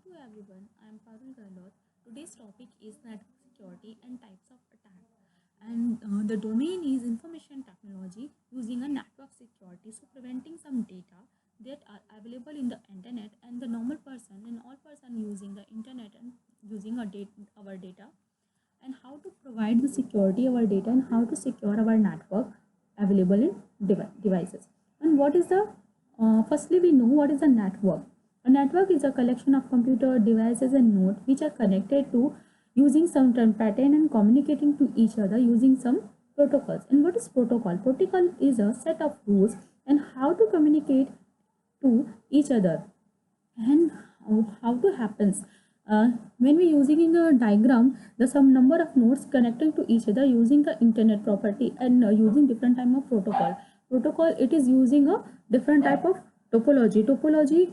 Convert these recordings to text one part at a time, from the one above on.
to everyone. I am Parul Gahlot. Today's topic is network security and types of attack. And the domain is information technology using a network security. So preventing some data that are available in the internet and the normal person and all person using the internet and using our data and how to provide the security of our data and how to secure our network available in devices. And what is the firstly we know what is a network. A network is a collection of computer devices and nodes which are connected to using some pattern and communicating to each other using some protocols. And what is protocol? Protocol is a set of rules and how to communicate to each other and how to happens when we using in the diagram the some number of nodes connecting to each other using the internet property and using different type of protocol it is using a different type of topology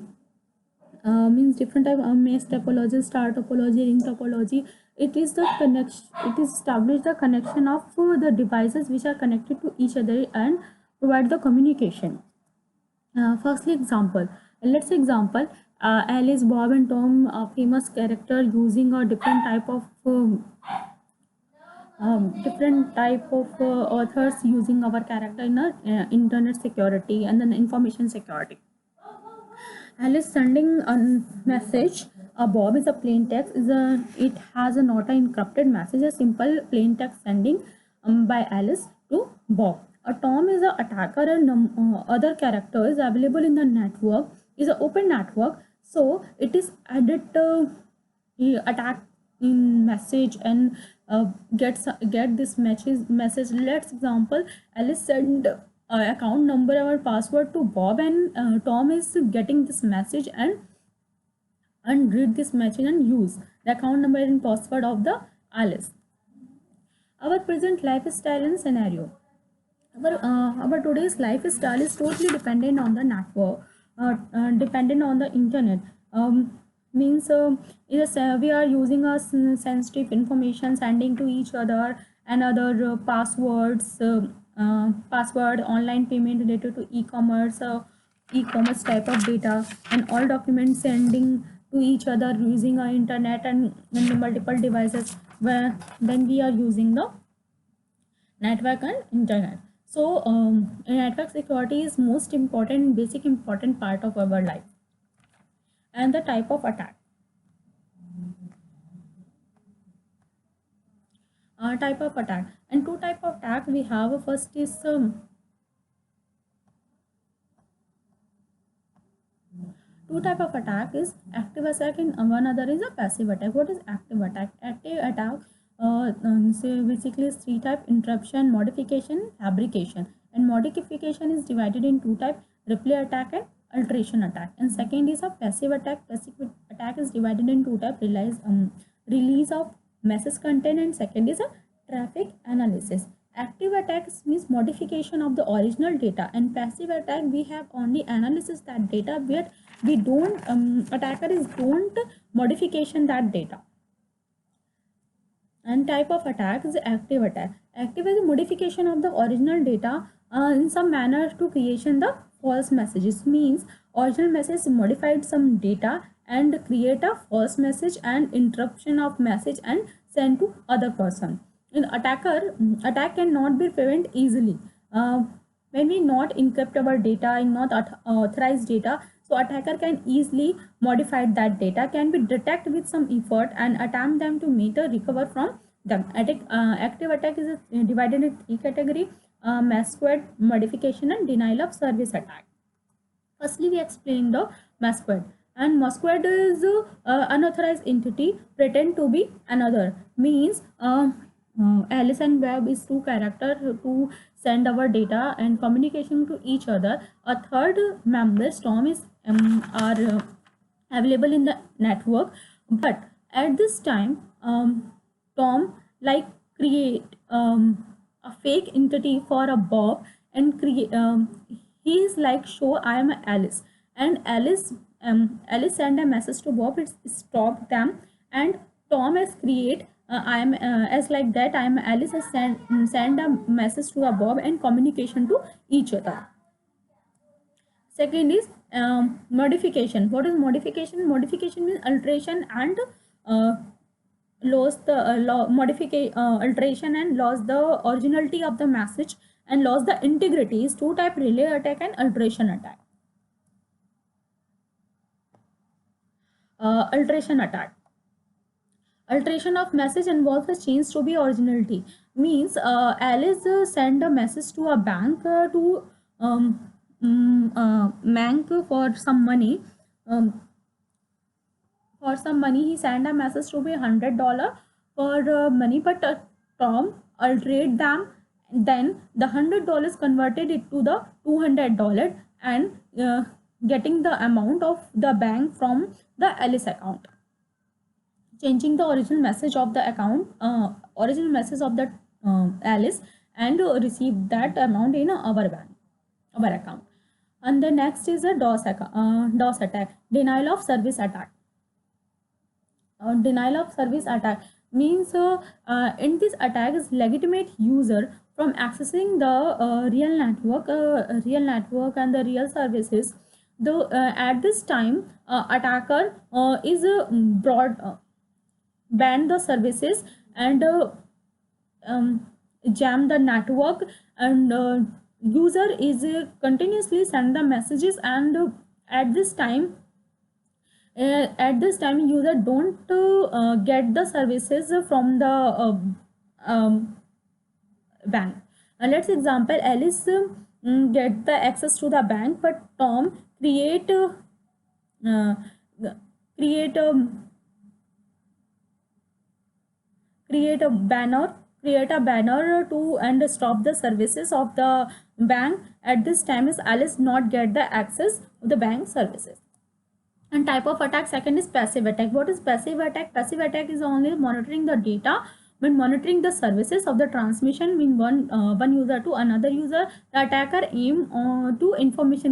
means different type of mesh topology, star topology, ring topology. It is the connection, it is establish the connection of the devices which are connected to each other and provide the communication. Firstly example, let's say example Alice, Bob and Tom, a famous character using a different type of authors using our character in a internet security and then information security. Alice sending a message. Bob is a plain text. It has a not an encrypted message. A simple plain text sending by Alice to Bob. A Tom is an attacker and other characters available in the network is an open network. So it is added attack in message and get this message. Let's example Alice send account number or password to Bob and Tom is getting this message and read this message and use the account number and password of the Alice. Our present lifestyle and scenario. Our today's lifestyle is totally dependent on the network, dependent on the internet. Means yes, we are using a sensitive information sending to each other and other password, online payment related to e-commerce type of data, and all documents sending to each other using our internet and multiple devices. Where then we are using the network and internet. So network security is most important, basic important part of our life. And the type of attack. Type of attack, and two type of attack we have. First is two type of attack is active attack and one other is a passive attack. What is active attack? Active attack so basically is three type: interruption, modification, fabrication. And modification is divided in two type: replay attack and alteration attack. And second is a passive attack. Passive attack is divided in two type: release of message content, and second is a traffic analysis. Active attacks means modification of the original data, and passive attack we have only analysis that data where we don't attacker is don't modification that data. And type of attack is active attack. Active is a modification of the original data in some manner to creation the false messages. Means original message modified some data and create a false message and interruption of message and send to other person. In attack cannot be prevent easily when we not encrypt our data and not authorized data. So attacker can easily modify that data, can be detect with some effort and attempt them to meet a recover from them. Active attack is divided in three category: masquerade, modification, and denial of service attack. Firstly, we explain the masquerade. And masquerade is unauthorized entity pretend to be another. Means Alice and Webb is two character who send our data and communication to each other. A third member, Storm, is are available in the network. But at this time, Tom like create a fake entity for a Bob and create. He is like show I am Alice, and Alice send a message to Bob. It stopped them, and Tom has create I am as like that I am Alice has send a message to a Bob and communication to each other. Second is modification. What is modification? Modification means alteration and uh, lost the alteration and lost the originality of the message and lost the integrity. Is two type: relay attack and alteration attack. Alteration attack. Alteration of message involves a change to be originality. Means Alice sent a message to a bank bank for some money. For some money, he sent a message to be $100 for money, but Tom altered them. Then the $100 converted it to the $200 and getting the amount of the bank from the Alice account, changing the original message of the account, original message of the Alice, and receive that amount in our bank, our account. And the next is a DOS attack, denial of service attack. Denial of service attack means in this attack is legitimate user from accessing the real network and the real services. Though at this time attacker is ban the services and jam the network, and user is continuously send the messages, and at this time user don't get the services from the bank. Let's example, Alice get the access to the bank, but Tom create create a create a banner to and stop the services of the bank. At this time is Alice not get the access of the bank services. And type of attack, second is passive attack. What is passive attack? Passive attack is only monitoring the data. When monitoring the services of the transmission when one user to another user, the attacker aim to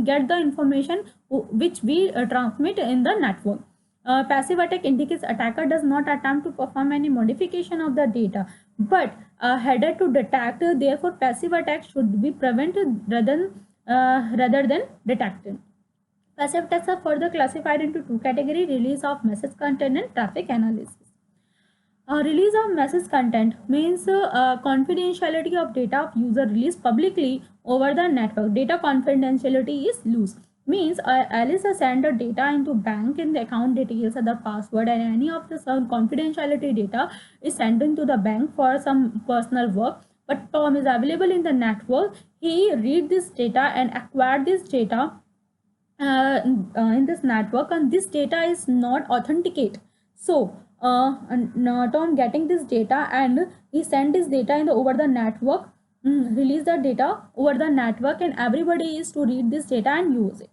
get the information which we transmit in the network. Passive attack indicates attacker does not attempt to perform any modification of the data, but headed to detect. Therefore, passive attack should be prevented rather than detected. Passive attacks are further classified into two categories: release of message content and traffic analysis. Release of message content means confidentiality of data of user released publicly over the network. Data confidentiality is loose. Means Alice send the data into bank in the account details and the password, and any of the confidentiality data is sent into the bank for some personal work. But Tom is available in the network. He read this data and acquired this data in this network, and this data is not authenticate. So Tom getting this data and he sent this data in the over the network, release the data over the network, and everybody is to read this data and use it.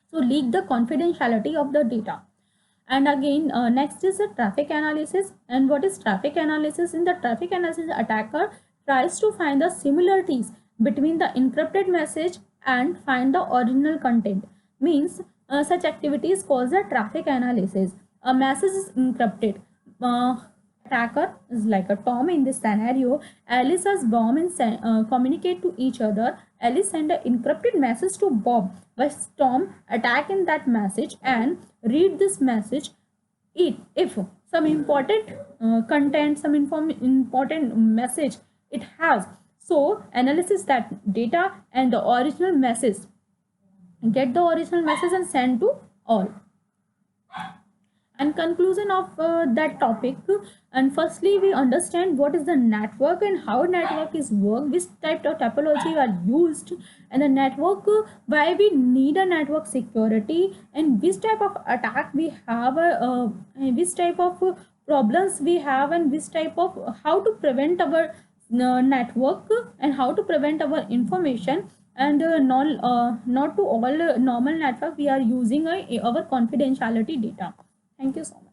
So leak the confidentiality of the data. And again next is the traffic analysis. And what is traffic analysis? In the traffic analysis, attacker tries to find the similarities between the encrypted message and find the original content. Means such activities called the traffic analysis. A message is encrypted. Attacker is like a Tom in this scenario. Alice has Bob and communicate to each other. Alice send an encrypted message to Bob, but Tom attack in that message and read this message. If some important content, some important message it has, so analysis that data and the original message, get the original message and send to all. And conclusion of that topic, and firstly we understand what is the network and how network is work, which type of topology are used, and the network, why we need a network security, and which type of attack we have, which type of problems we have, and which type of how to prevent our network and how to prevent our information. And not to all normal network we are using our confidentiality data. Thank you so much.